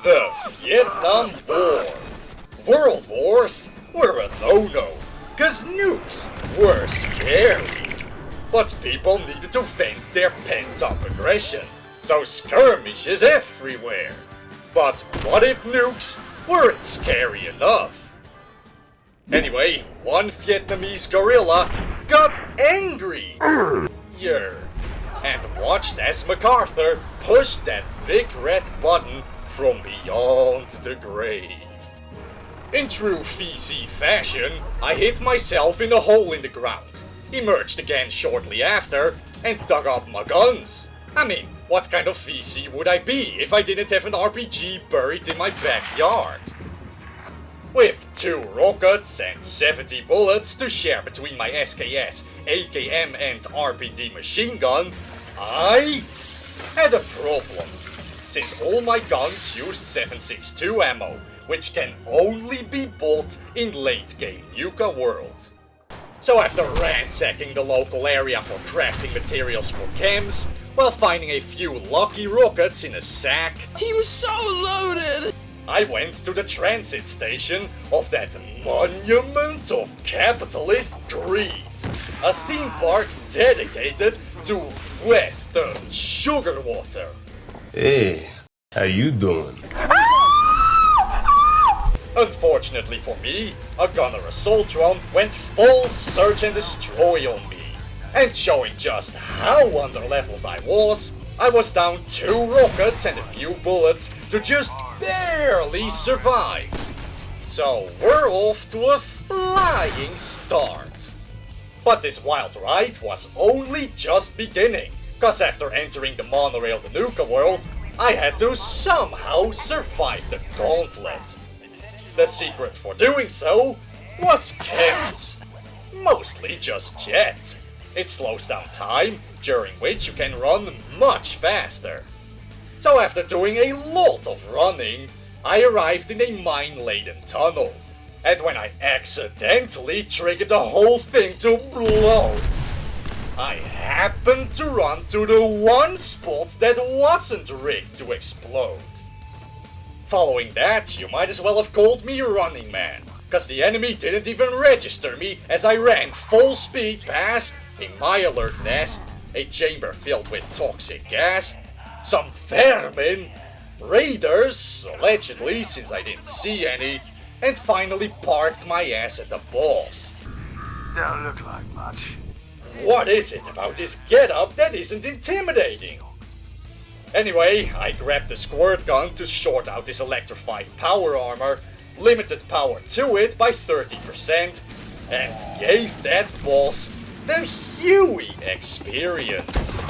The Vietnam War. World wars were a no-no, cause nukes were scary. But people needed to vent their pent-up aggression, so skirmishes everywhere. But what if nukes weren't scary enough? Anyway, one Vietnamese guerrilla got angry. And watched as MacArthur pushed that big red button from beyond the grave. In true VC fashion, I hid myself in a hole in the ground, emerged again shortly after, and dug up my guns. I mean, what kind of VC would I be if I didn't have an RPG buried in my backyard? With 2 rockets and 70 bullets to share between my SKS, AKM and RPD machine gun, I had a problem. Since all my guns used 7.62 ammo, which can only be bought in late game nuka-world. So after ransacking the local area for crafting materials for chems, while finding a few lucky rockets in a sack, he was so loaded! I went to the transit station of that monument of capitalist greed. A theme park dedicated to Western sugar water. Hey, how you doing? Unfortunately for me, a gunner assault drone went full search and destroy on me. And showing just how underleveled I was down 2 rockets and a few bullets to just barely survive. So we're off to a flying start. But this wild ride was only just beginning, cause after entering the monorail the nuka-world, I had to somehow survive the gauntlet. The secret for doing so was chems. Mostly just jet. It slows down time, during which you can run much faster. So after doing a lot of running, I arrived in a mine-laden tunnel. And when I accidentally triggered the whole thing to blow, I happened to run to the one spot that wasn't rigged to explode. Following that, you might as well have called me Running Man, cause the enemy didn't even register me as I ran full speed past a Myalert nest, a chamber filled with toxic gas, some vermin, raiders, allegedly since I didn't see any, and finally parked my ass at the boss. Don't look like much. What is it about this getup that isn't intimidating? Anyway, I grabbed the squirt gun to short out his electrified power armor, limited power to it by 30%, and gave that boss the Huey experience.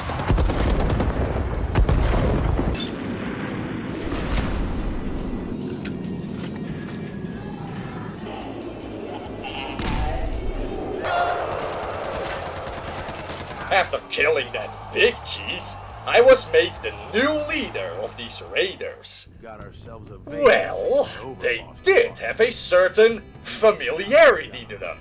After killing that big cheese, I was made the new leader of these raiders. Well, they did have a certain familiarity to them.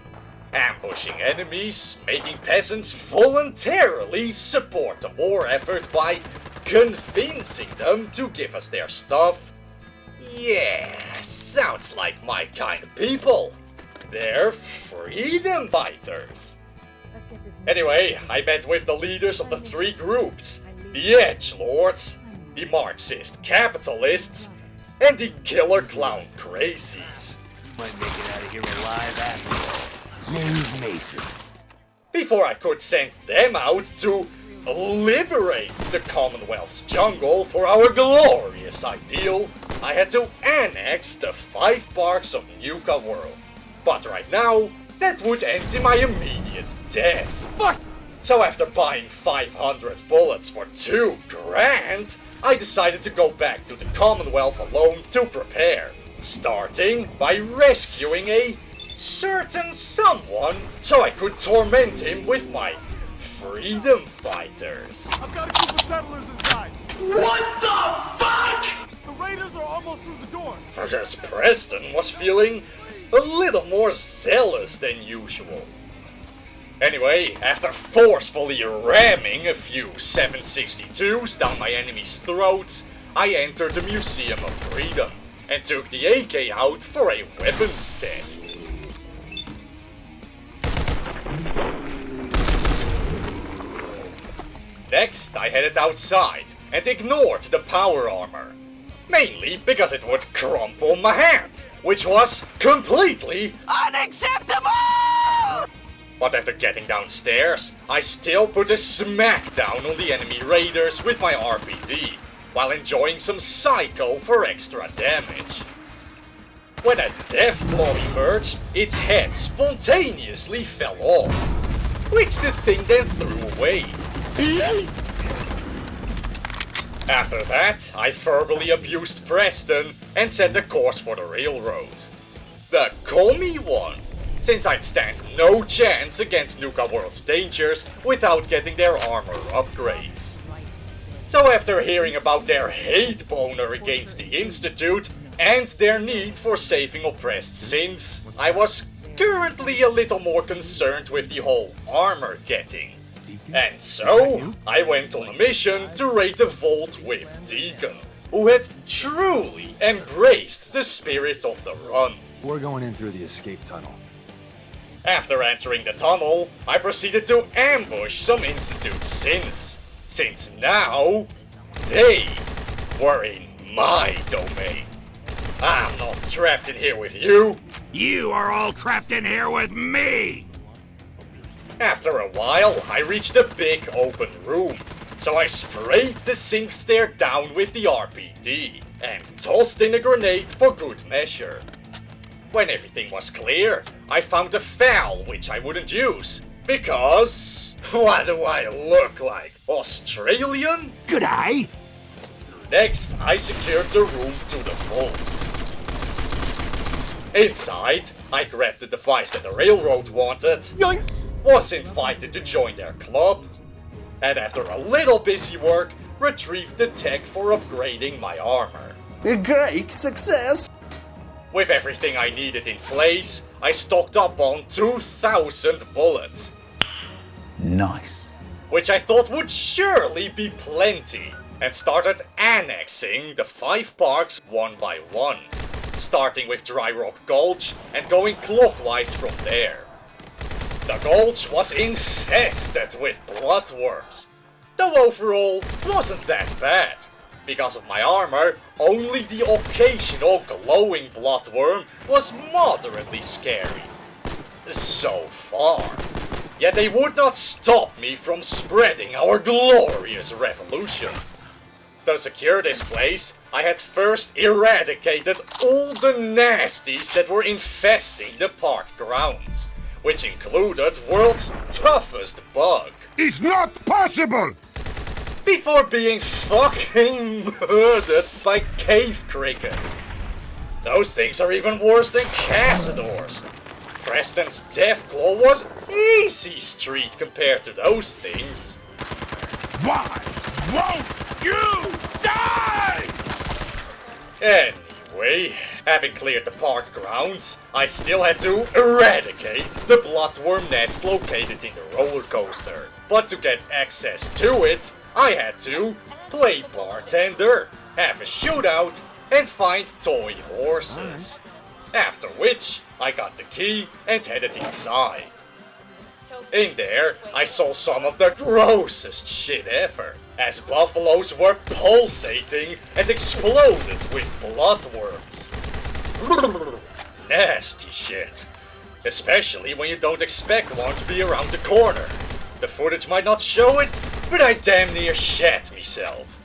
Ambushing enemies, making peasants voluntarily support the war effort by convincing them to give us their stuff. Yeah, sounds like my kind of people. They're freedom fighters. Anyway, I met with the leaders of the 3 groups. The edgelords, the Marxist capitalists, and the killer clown crazies. Might make it out of here alive after all. Name's Mason. Before I could send them out to liberate the Commonwealth's jungle for our glorious ideal, I had to annex the 5 parks of nuka-world. But right now, that would end in my immediate death. Fuck! So after buying 500 bullets for 2 grand, I decided to go back to the Commonwealth alone to prepare, starting by rescuing a certain someone so I could torment him with my freedom fighters. I've got a group of settlers inside. What the fuck? The raiders are almost through the door. As Preston was feeling a little more zealous than usual. Anyway, after forcefully ramming a few 7.62s down my enemy's throats, I entered the Museum of Freedom and took the AK out for a weapons test. Next, I headed outside and ignored the power armor. Mainly because it would crumple my hat, which was completely Unacceptable! But after getting downstairs, I still put a smackdown on the enemy raiders with my RPD, while enjoying some psycho for extra damage. When a death claw emerged, its head spontaneously fell off, which the thing then threw away. After that, I verbally abused Preston and set the course for the railroad. The commie one, since I'd stand no chance against nuka-world's dangers without getting their armor upgrades. So after hearing about their hate boner against the Institute and their need for saving oppressed synths, I was currently a little more concerned with the whole armor getting. And so, I went on a mission to raid a vault with Deacon, who had truly embraced the spirit of the run. We're going in through the escape tunnel. After entering the tunnel, I proceeded to ambush some Institute synths, since now, they were in my domain. I'm not trapped in here with you. You are all trapped in here with me! After a while, I reached a big open room, so I sprayed the synth stair down with the RPD and tossed in a grenade for good measure. When everything was clear, I found a FAL which I wouldn't use, because what do I look like? Australian? G'day! Next, I secured the room to the vault. Inside, I grabbed the device that the railroad wanted, was invited to join their club, and after a little busy work, retrieved the tech for upgrading my armor. A great success! With everything I needed in place, I stocked up on 2,000 bullets. Nice. Which I thought would surely be plenty, and started annexing the 5 parks one by one, starting with Dry Rock Gulch and going clockwise from there. The gulch was infested with bloodworms, though overall it wasn't that bad. Because of my armor, only the occasional glowing bloodworm was moderately scary. So far. Yet they would not stop me from spreading our glorious revolution. To secure this place, I had first eradicated all the nasties that were infesting the park grounds, which included world's toughest bug. It's not possible! Before being fucking murdered by cave crickets. Those things are even worse than Cazadors. Preston's Deathclaw was easy street compared to those things. Why won't you die? Anyway, having cleared the park grounds, I still had to eradicate the bloodworm nest located in the roller coaster. But to get access to it, I had to play bartender, have a shootout, and find toy horses. After which, I got the key and headed inside. In there, I saw some of the grossest shit ever, as buffaloes were pulsating and exploded with bloodworms. Nasty shit. Especially when you don't expect one to be around the corner. The footage might not show it, but I damn near shat myself.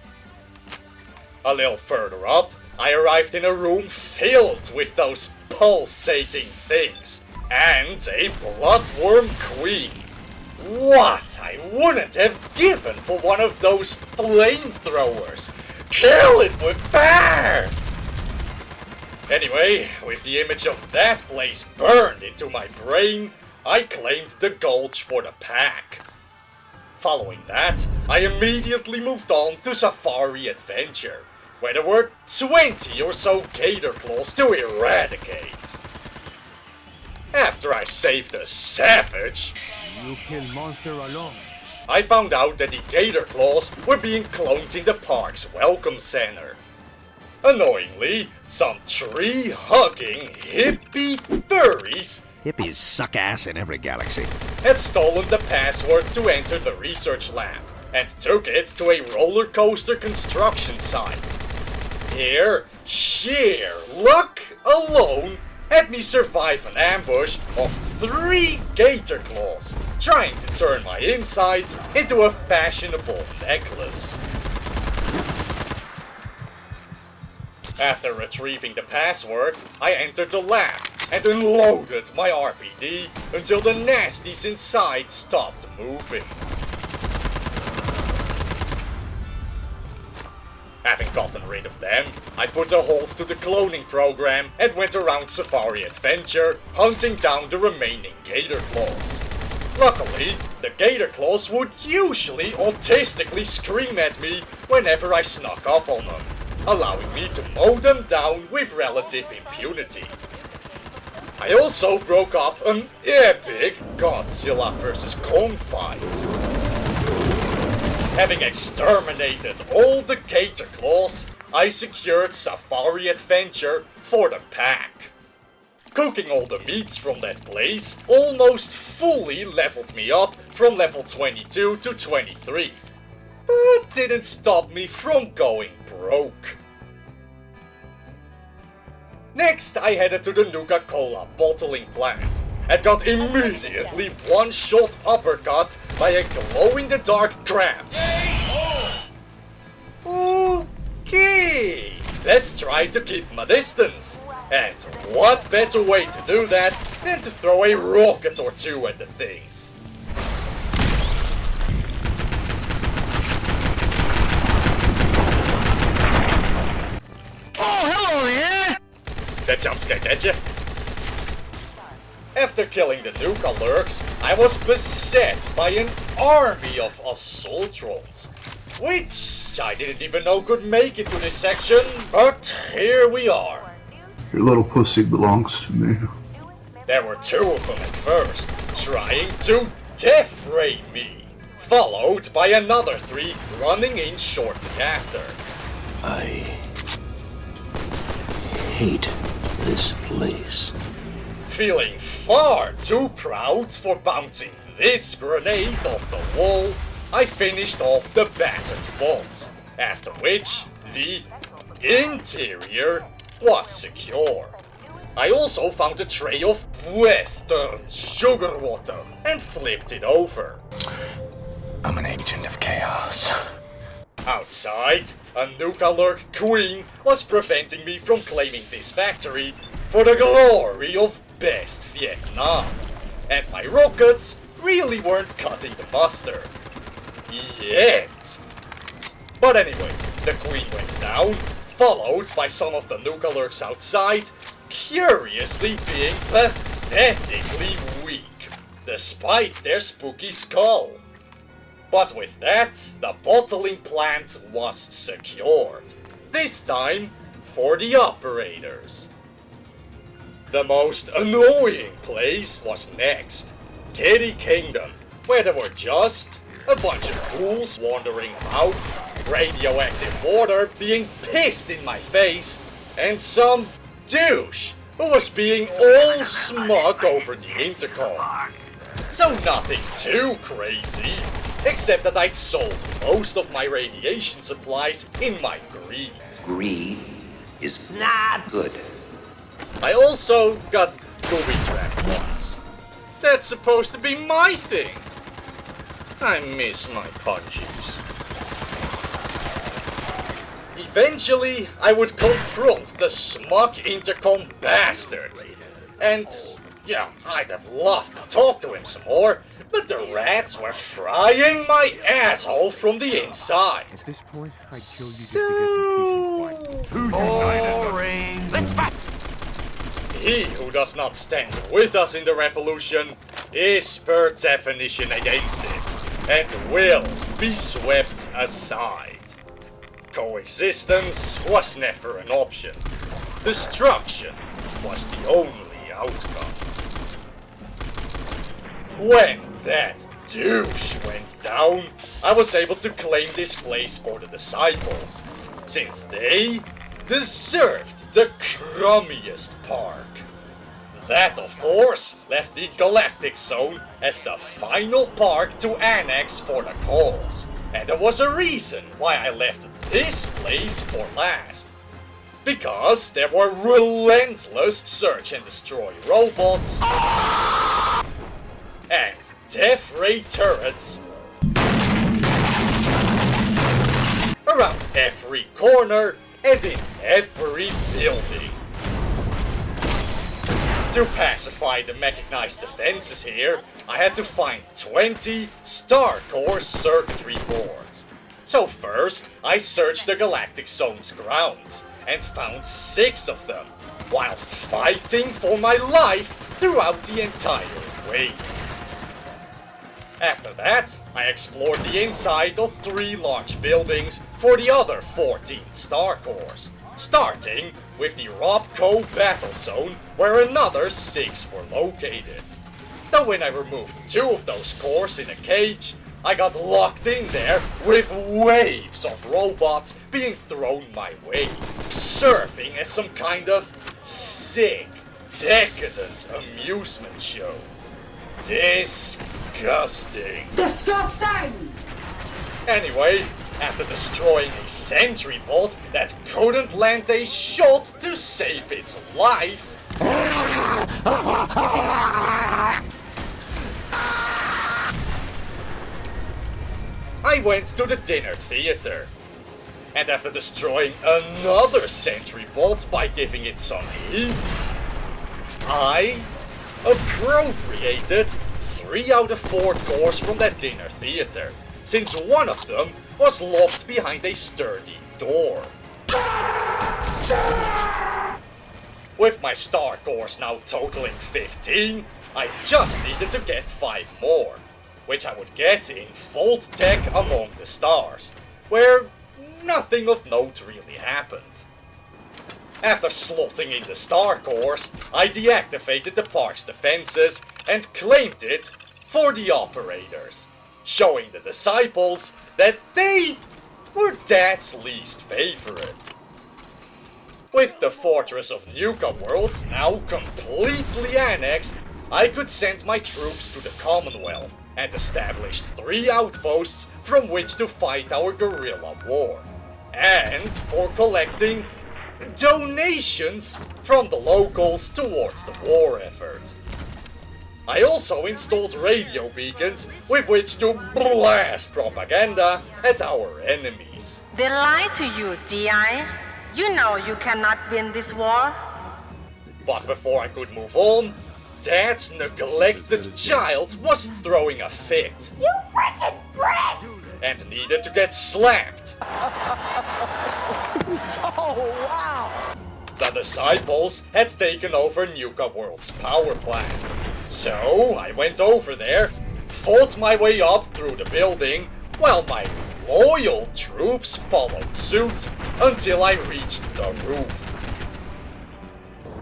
A little further up, I arrived in a room filled with those pulsating things, and a bloodworm queen. What I wouldn't have given for one of those flamethrowers. Kill it with fire! Anyway, with the image of that place burned into my brain, I claimed the gulch for the pack. Following that, I immediately moved on to Safari Adventure, where there were 20 or so gator claws to eradicate. After I saved a savage, You kill monster alone. I found out that the gator claws were being cloned in the park's welcome center. Annoyingly, some tree-hugging hippie furries Hippies suck ass in every galaxy. had stolen the password to enter the research lab and took it to a roller coaster construction site. Here, sheer luck alone had me survive an ambush of 3 gator claws, trying to turn my insides into a fashionable necklace. After retrieving the password, I entered the lab and unloaded my RPD until the nasties inside stopped moving. Having gotten rid of them, I put a halt to the cloning program and went around Safari Adventure hunting down the remaining gator claws. Luckily, the gator claws would usually autistically scream at me whenever I snuck up on them, allowing me to mow them down with relative impunity. I also broke up an epic Godzilla vs. Kong fight. Having exterminated all the gator claws, I secured Safari Adventure for the pack. Cooking all the meats from that place almost fully leveled me up from level 22 to 23, but didn't stop me from going broke. Next, I headed to the Nuka-Cola bottling plant and got immediately one-shot uppercut by a glow-in-the-dark crab. Okay, let's try to keep my distance. And what better way to do that than to throw a rocket or two at the things? Oh, hello there! That jumpscare get ya? After killing the Nuka lurks, I was beset by an army of assaultrons, which I didn't even know could make it to this section, but here we are. Your little pussy belongs to me. There were 2 of them at first, trying to death ray me, followed by another 3 running in shortly after. I hate this place. Feeling far too proud for bouncing this grenade off the wall, I finished off the battered bots, after which the interior was secure. I also found a tray of Western sugar water and flipped it over. I'm an agent of chaos. Outside, a Nuka-Lurk queen was preventing me from claiming this factory for the glory of best Vietnam, and my rockets really weren't cutting the mustard. Yet. But anyway, the queen went down, followed by some of the Nuka-Lurks outside, curiously being pathetically weak, despite their spooky skull. But with that, the bottling plant was secured, this time for the operators. The most annoying place was next, Kitty Kingdom, where there were just a bunch of fools wandering about, radioactive water being pissed in my face, and some douche who was being all smug over the intercom. So nothing too crazy, except that I sold most of my radiation supplies in my greed. Greed is not good. I also got booby-trapped once. That's supposed to be my thing. I miss my punches. Eventually, I would confront the smug intercom bastard. And, yeah, I'd have loved to talk to him some more, but the rats were frying my asshole from the inside. At this point, I'd kill you just to get some peace and quiet. Boring. Let's fight. He who does not stand with us in the revolution is per definition against it, and will be swept aside. Coexistence was never an option. Destruction was the only outcome. When that douche went down, I was able to claim this place for the disciples, since they deserved the crummiest park. That, of course, left the Galactic Zone as the final park to annex for the cause. And there was a reason why I left this place for last. Because there were relentless search and destroy robots and death ray turrets around every corner and in every building. To pacify the mechanized defenses here, I had to find 20 Star Core circuitry boards. So first, I searched the Galactic Zone's grounds and found 6 of them, whilst fighting for my life throughout the entire way. After that, I explored the inside of 3 large buildings for the other 14 Star Cores, starting with the Robco Battle Zone, where another 6 were located. Though when I removed 2 of those cores in a cage, I got locked in there with waves of robots being thrown my way, serving as some kind of sick, decadent amusement show. Disgusting. Disgusting! Anyway, after destroying a sentry bot that couldn't land a shot to save its life, I went to the dinner theater. And after destroying another sentry bot by giving it some heat, I appropriated 3 out of 4 cores from that dinner theater, since one of them was locked behind a sturdy door. With my star cores now totaling 15, I just needed to get 5 more, which I would get in Vault-Tec Among the Stars, where nothing of note really happened. After slotting in the star cores, I deactivated the park's defenses and claimed it for the operators, showing the disciples that they were Dad's least favorite. With the fortress of nuka-world now completely annexed, I could send my troops to the Commonwealth and established 3 outposts from which to fight our guerrilla war, and for collecting donations from the locals towards the war effort. I also installed radio beacons with which to blast propaganda at our enemies. They lie to you, DI. You know you cannot win this war. But before I could move on, Dad's neglected child was throwing a fit. You freaking bricks! And needed to get slapped. Oh, wow! The disciples had taken over nuka-world's power plant. So I went over there, fought my way up through the building, while my loyal troops followed suit until I reached the roof.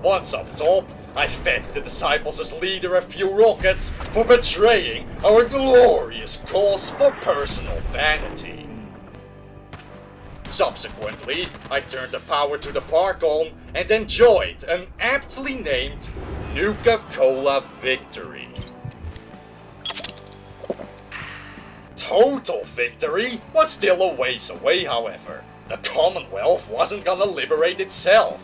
Once up top, I fed the disciples' leader a few rockets for betraying our glorious cause for personal vanity. Subsequently, I turned the power to the park on and enjoyed an aptly named Nuka-Cola victory. Total victory was still a ways away, however. The Commonwealth wasn't gonna liberate itself.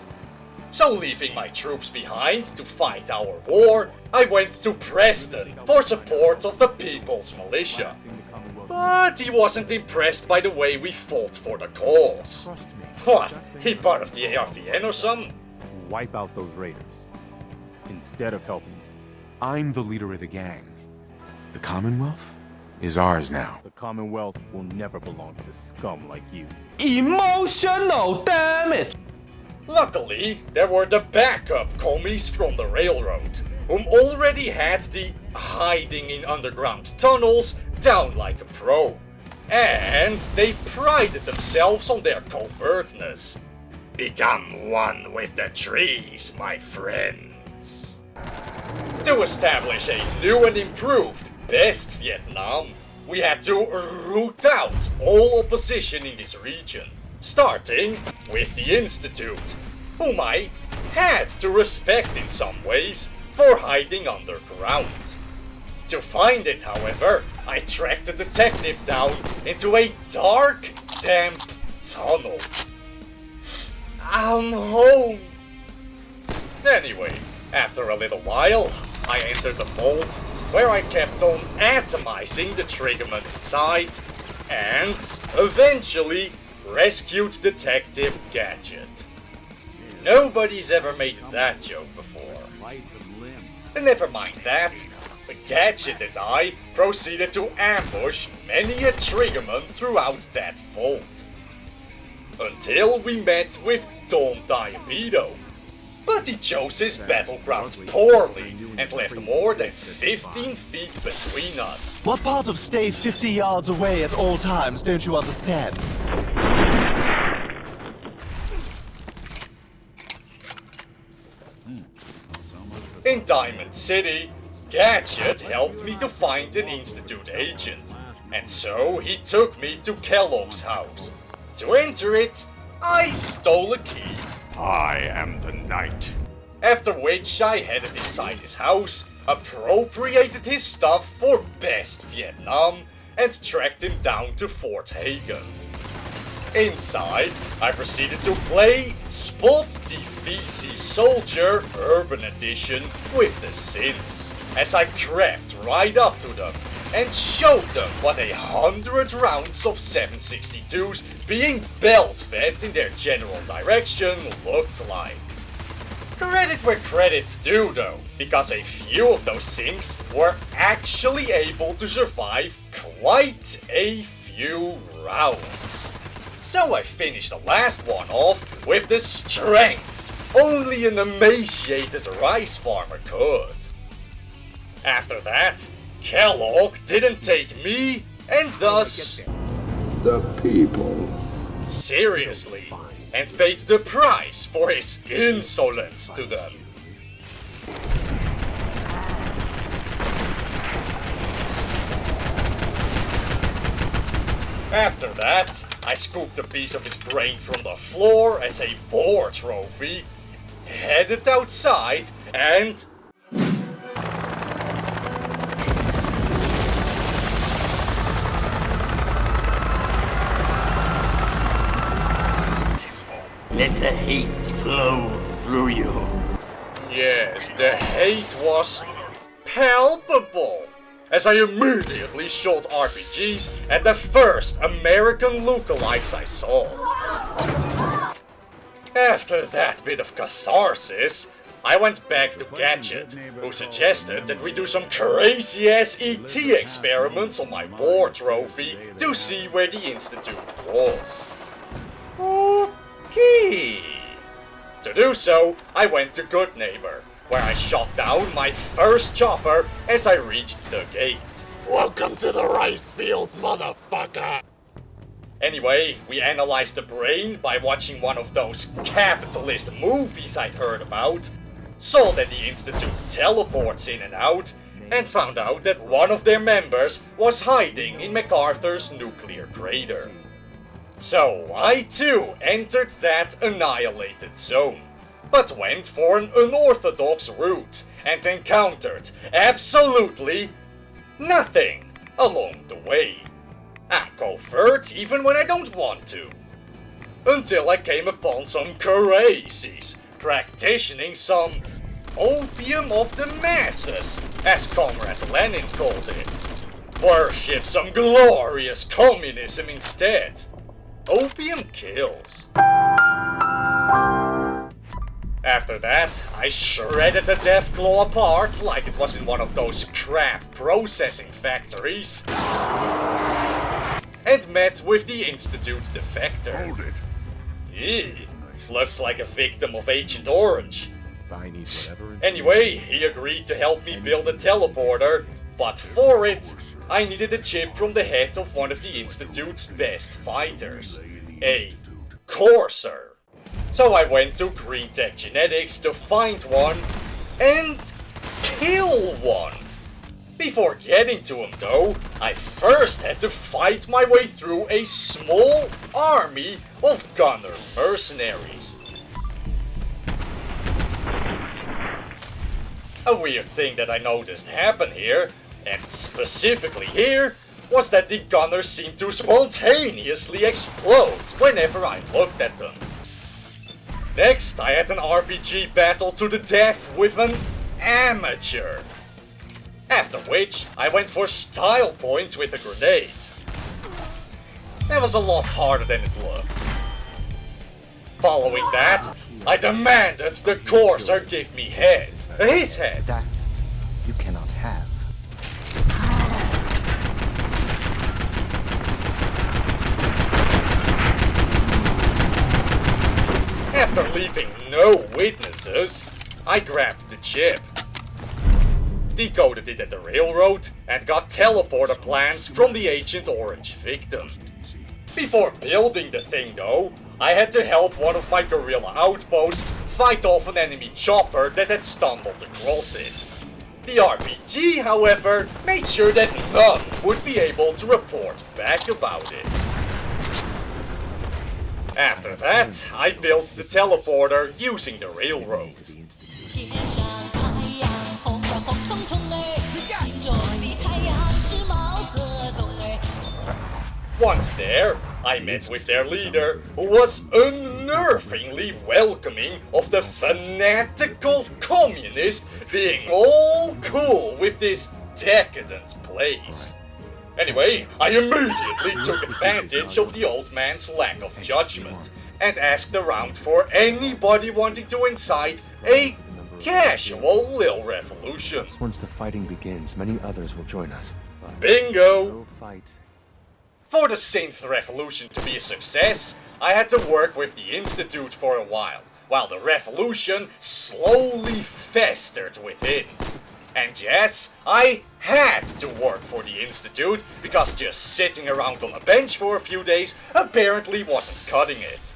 So leaving my troops behind to fight our war, I went to Preston for support of the People's Militia. But he wasn't impressed by the way we fought for the cause. What? He part of the ARVN or something? Wipe out those raiders. Instead of helping me, I'm the leader of the gang. The Commonwealth is ours now. The Commonwealth will never belong to scum like you. Emotional damage! Luckily, there were the backup commies from the railroad, whom already had the hiding in underground tunnels down like a pro. And they prided themselves on their covertness. Become one with the trees, my friends. To establish a new and improved best Vietnam, we had to root out all opposition in this region, starting with the Institute, whom I had to respect in some ways for hiding underground. To find it, however, I tracked the detective down into a dark, damp tunnel. I'm home! Anyway, after a little while, I entered the vault, where I kept on atomizing the triggerman inside, and eventually rescued Detective Gadget. Nobody's ever made that joke before. Never mind that, Gadget and I proceeded to ambush many a triggerman throughout that vault. Until we met with Don Diabedo. But he chose his battleground poorly and left more than 15 feet between us. What part of stay 50 yards away at all times don't you understand? In Diamond City, Gadget helped me to find an Institute agent, and so he took me to Kellogg's house. To enter it, I stole a key. I am the knight. After which I headed inside his house, appropriated his stuff for best Vietnam, and tracked him down to Fort Hagen. Inside, I proceeded to play Spot the Feces Soldier Urban Edition with the synths, as I crept right up to them and showed them what 100 rounds of 7.62s being belt-fed in their general direction looked like. Credit where credit's due though, because a few of those synths were actually able to survive quite a few rounds. So I finished the last one off with the strength only an emaciated rice farmer could. After that, Kellogg didn't take me, and thus the people seriously, and paid the price for his insolence to them. After that, I scooped a piece of his brain from the floor as a war trophy, headed outside, and let the hate flow through you. yes, the hate was palpable, as I immediately shot RPGs at the first American lookalikes I saw. After that bit of catharsis, I went back to Gadget, who suggested that we do some crazy-ass ET experiments on my war trophy to see where the Institute was. Okay. To do so, I went to Good Neighbor, where I shot down my first chopper as I reached the gate. Welcome to the rice fields, motherfucker! Anyway, we analyzed the brain by watching one of those capitalist movies I'd heard about, saw that the Institute teleports in and out, and found out that one of their members was hiding in MacArthur's nuclear crater. So I too entered that annihilated zone, but went for an unorthodox route and encountered absolutely nothing along the way. I'm covert even when I don't want to. Until I came upon some crazies practicing some opium of the masses, as Comrade Lenin called it. Worship some glorious communism instead. Opium kills. After that, I shredded the Deathclaw apart like it was in one of those crap processing factories. And met with the Institute defector. Hold it. Eee, looks like a victim of Agent Orange. I need whatever. Anyway, he agreed to help me build a teleporter, but for it, I needed a chip from the head of one of the Institute's best fighters, a Courser. So I went to Green Tech Genetics to find one and kill one. Before getting to him though, I first had to fight my way through a small army of gunner mercenaries. A weird thing that I noticed happen here, and specifically here, was that the gunners seemed to spontaneously explode whenever I looked at them. Next, I had an RPG battle to the death with an amateur. After which, I went for style points with a grenade. That was a lot harder than it looked. Following that, I demanded the courser give me head. His head. That you cannot have. After leaving no witnesses, I grabbed the chip, decoded it at the railroad, and got teleporter plans from the Agent Orange victim. Before building the thing though, I had to help one of my guerrilla outposts fight off an enemy chopper that had stumbled across it. The RPG, however, made sure that none would be able to report back about it. After that, I built the teleporter using the railroad. Once there, I met with their leader, who was unnervingly welcoming of the fanatical communist being all cool with this decadent place. Anyway, I immediately took advantage of the old man's lack of judgment and asked around for anybody wanting to incite a casual little revolution. Once the fighting begins, many others will join us. Bingo! Fight. For the synth revolution to be a success, I had to work with the Institute for a while the revolution slowly festered within. And yes, I had to work for the Institute, because just sitting around on a bench for a few days apparently wasn't cutting it.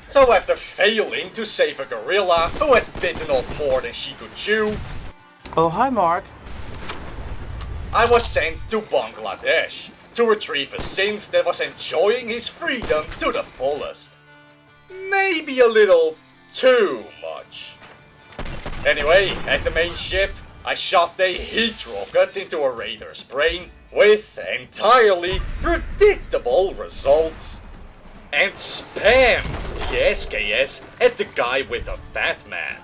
So after failing to save a gorilla who had bitten off more than she could chew... Oh, hi Mark. I was sent to Bangladesh to retrieve a synth that was enjoying his freedom to the fullest. Maybe a little too much. Anyway, at the main ship, I shoved a heat rocket into a raider's brain with entirely predictable results. And spammed the SKS at the guy with a fat man.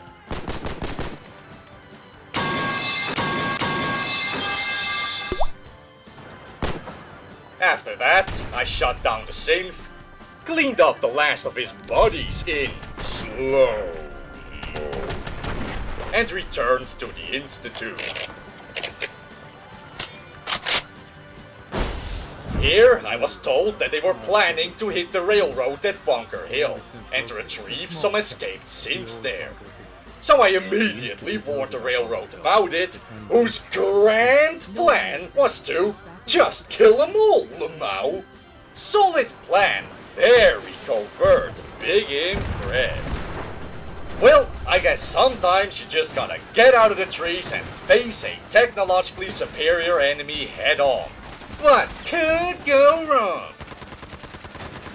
After that, I shut down the synth, cleaned up the last of his bodies in slow-mo, and returned to the Institute. Here, I was told that they were planning to hit the railroad at Bunker Hill and retrieve some escaped synths there. So I immediately warned the railroad about it, whose grand plan was to just kill them all, Lamau. Solid plan, very covert, big impress. Well, I guess sometimes you just gotta get out of the trees and face a technologically superior enemy head on. What could go wrong?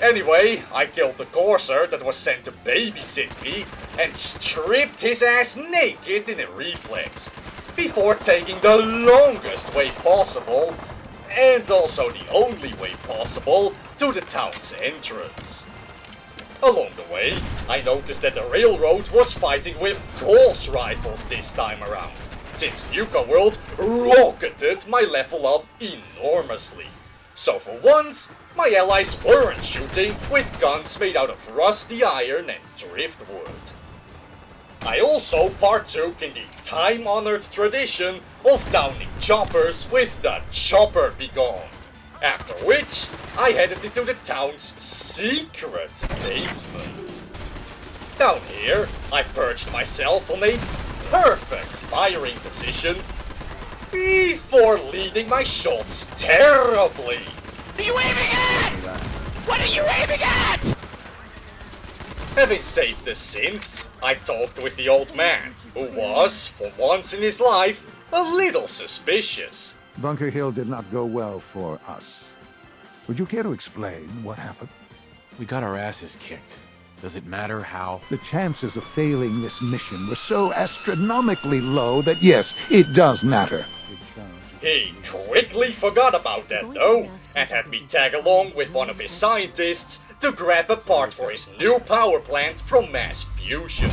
Anyway, I killed the courser that was sent to babysit me and stripped his ass naked in a reflex, before taking the longest way possible, and also the only way possible, to the town's entrance. Along the way, I noticed that the railroad was fighting with Gauss rifles this time around, since nuka-world rocketed my level up enormously. So for once, my allies weren't shooting with guns made out of rusty iron and driftwood. I also partook in the time-honored tradition of downing choppers with the chopper begone, after which I headed into the town's secret basement. Down here, I perched myself on a perfect firing position before leading my shots terribly. Are you aiming at? What are you aiming at? Having saved the synths, I talked with the old man, who was, for once in his life, a little suspicious. Bunker Hill did not go well for us. Would you care to explain what happened? We got our asses kicked. Does it matter how? The chances of failing this mission were so astronomically low that yes, it does matter. He quickly forgot about that though, and had me tag along with one of his scientists to grab a part for his new power plant from mass fusion.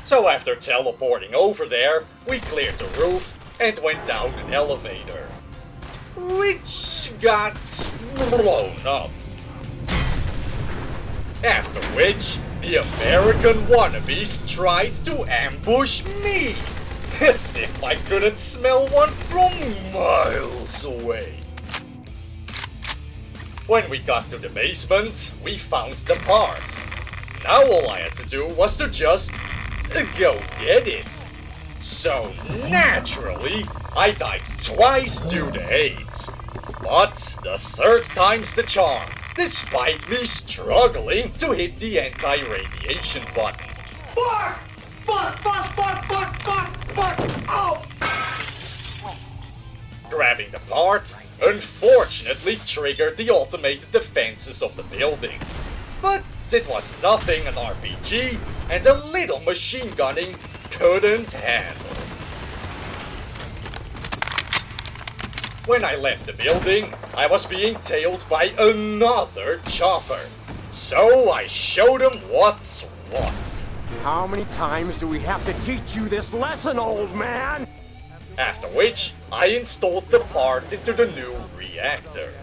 So after teleporting over there, we cleared the roof and went down an elevator, which got blown up. After which, the American wannabes tried to ambush me, as if I couldn't smell one from miles away. When we got to the basement, we found the part. Now all I had to do was to just go get it. So naturally, I died twice due to AIDS. But the third time's the charm, despite me struggling to hit the anti-radiation button. Fuck! Fuck! Fuck! Fuck! Fuck! Fuck! Fuck! Oh! Grabbing the part, unfortunately triggered the automated defenses of the building. But it was nothing an RPG and a little machine gunning couldn't handle. When I left the building, I was being tailed by another chopper. So I showed him what's what. How many times do we have to teach you this lesson, old man? After which, I installed the part into the new reactor.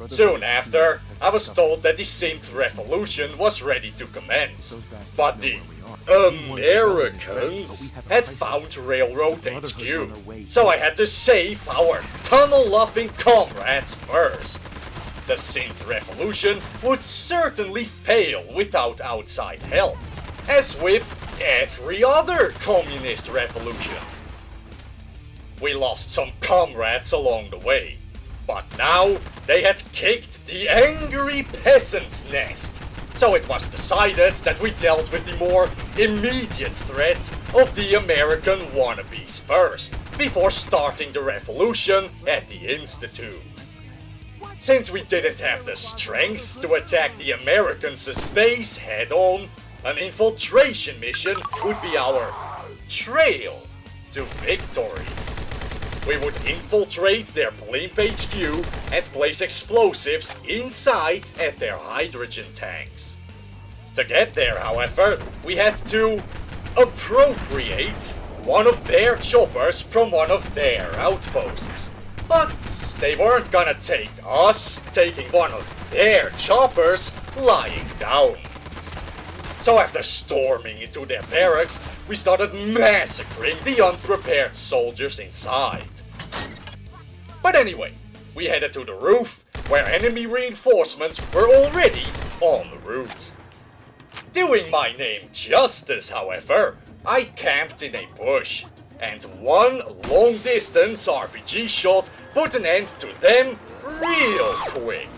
Soon after, I was told that the synth revolution was ready to commence, but the Americans had found Railroad HQ, so I had to save our tunnel-loving comrades first. The synth revolution would certainly fail without outside help, as with every other communist revolution. We lost some comrades along the way, but now they had kicked the angry peasants' nest, so it was decided that we dealt with the more immediate threat of the American wannabes first, before starting the revolution at the Institute. Since we didn't have the strength to attack the Americans' base head-on, an infiltration mission would be our trail to victory. We would infiltrate their blimp HQ and place explosives inside at their hydrogen tanks. To get there, however, we had to appropriate one of their choppers from one of their outposts. But they weren't gonna take us taking one of their choppers lying down. So after storming into their barracks, we started massacring the unprepared soldiers inside. But anyway, we headed to the roof, where enemy reinforcements were already en route. Doing my name justice, however, I camped in a bush, and one long-distance RPG shot put an end to them real quick.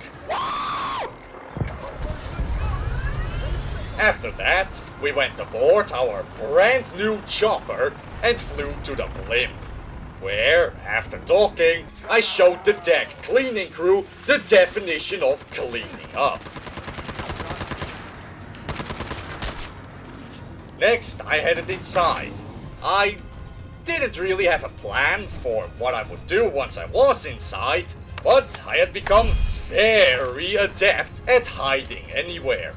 After that, we went aboard our brand new chopper and flew to the blimp, where, after docking, I showed the deck cleaning crew the definition of cleaning up. Next, I headed inside. I didn't really have a plan for what I would do once I was inside, but I had become very adept at hiding anywhere.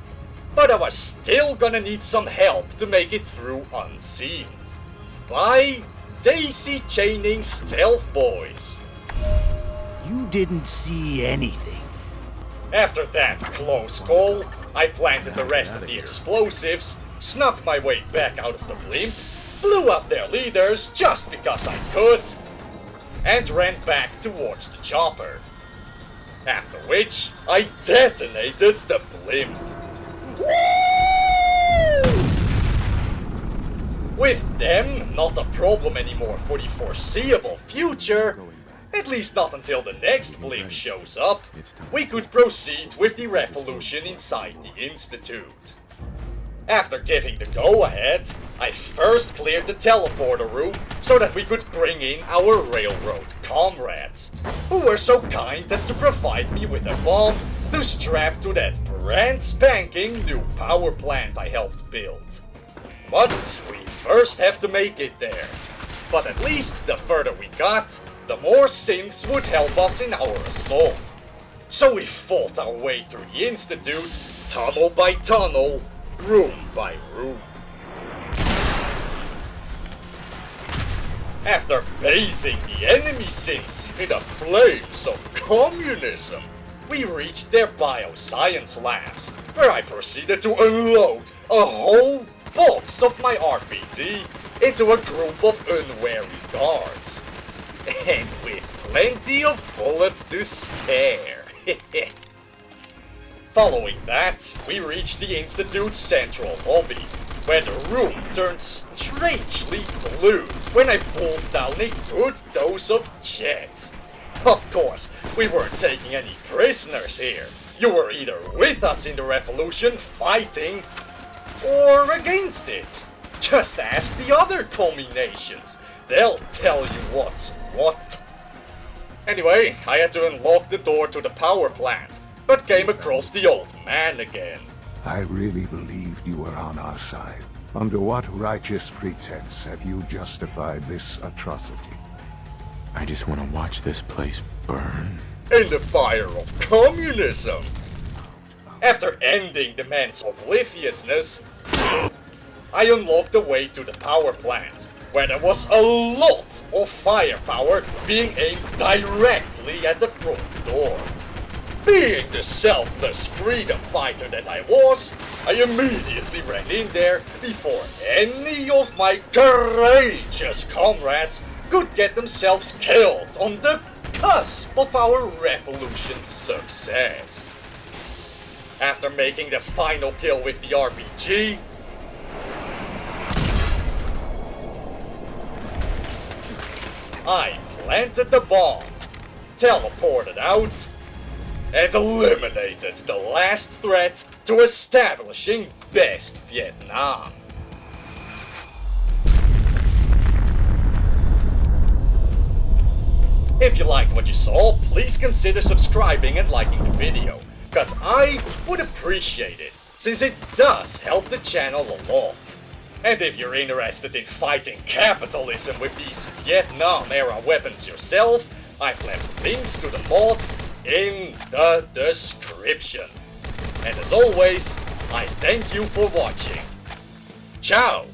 But I was still gonna need some help to make it through unseen. By daisy chaining stealth boys. You didn't see anything. After that close call, I planted the rest of the explosives, snuck my way back out of the blimp, blew up their leaders just because I could, and ran back towards the chopper. After which, I detonated the blimp. With them not a problem anymore for the foreseeable future, at least not until the next blimp shows up, we could proceed with the revolution inside the Institute. After giving the go-ahead, I first cleared the teleporter room so that we could bring in our railroad comrades, who were so kind as to provide me with a bomb to strap to that brand spanking new power plant I helped build. But we'd first have to make it there. But at least the further we got, the more synths would help us in our assault. So we fought our way through the Institute, tunnel by tunnel, room by room. After bathing the enemy synths in the flames of communism, we reached their bioscience labs, where I proceeded to unload a whole box of my RPG into a group of unwary guards. And with plenty of bullets to spare. Following that, we reached the Institute's central lobby, where the room turned strangely blue when I pulled down a good dose of jet. Of course, we weren't taking any prisoners here. You were either with us in the revolution fighting, or against it. Just ask the other combinations. They'll tell you what's what. Anyway, I had to unlock the door to the power plant, but came across the old man again. I really believed you were on our side. Under what righteous pretense have you justified this atrocity? I just want to watch this place burn. In the fire of communism! After ending the man's obliviousness, I unlocked the way to the power plant, where there was a lot of firepower being aimed directly at the front door. Being the selfless freedom fighter that I was, I immediately ran in there before any of my courageous comrades could get themselves killed on the cusp of our revolution's success. After making the final kill with the RPG, I planted the bomb, teleported out, and eliminated the last threat to establishing best Vietnam. If you liked what you saw, please consider subscribing and liking the video, cause I would appreciate it, since it does help the channel a lot. And if you're interested in fighting capitalism with these Vietnam-era weapons yourself, I've left links to the mods in the description. And as always, I thank you for watching. Ciao!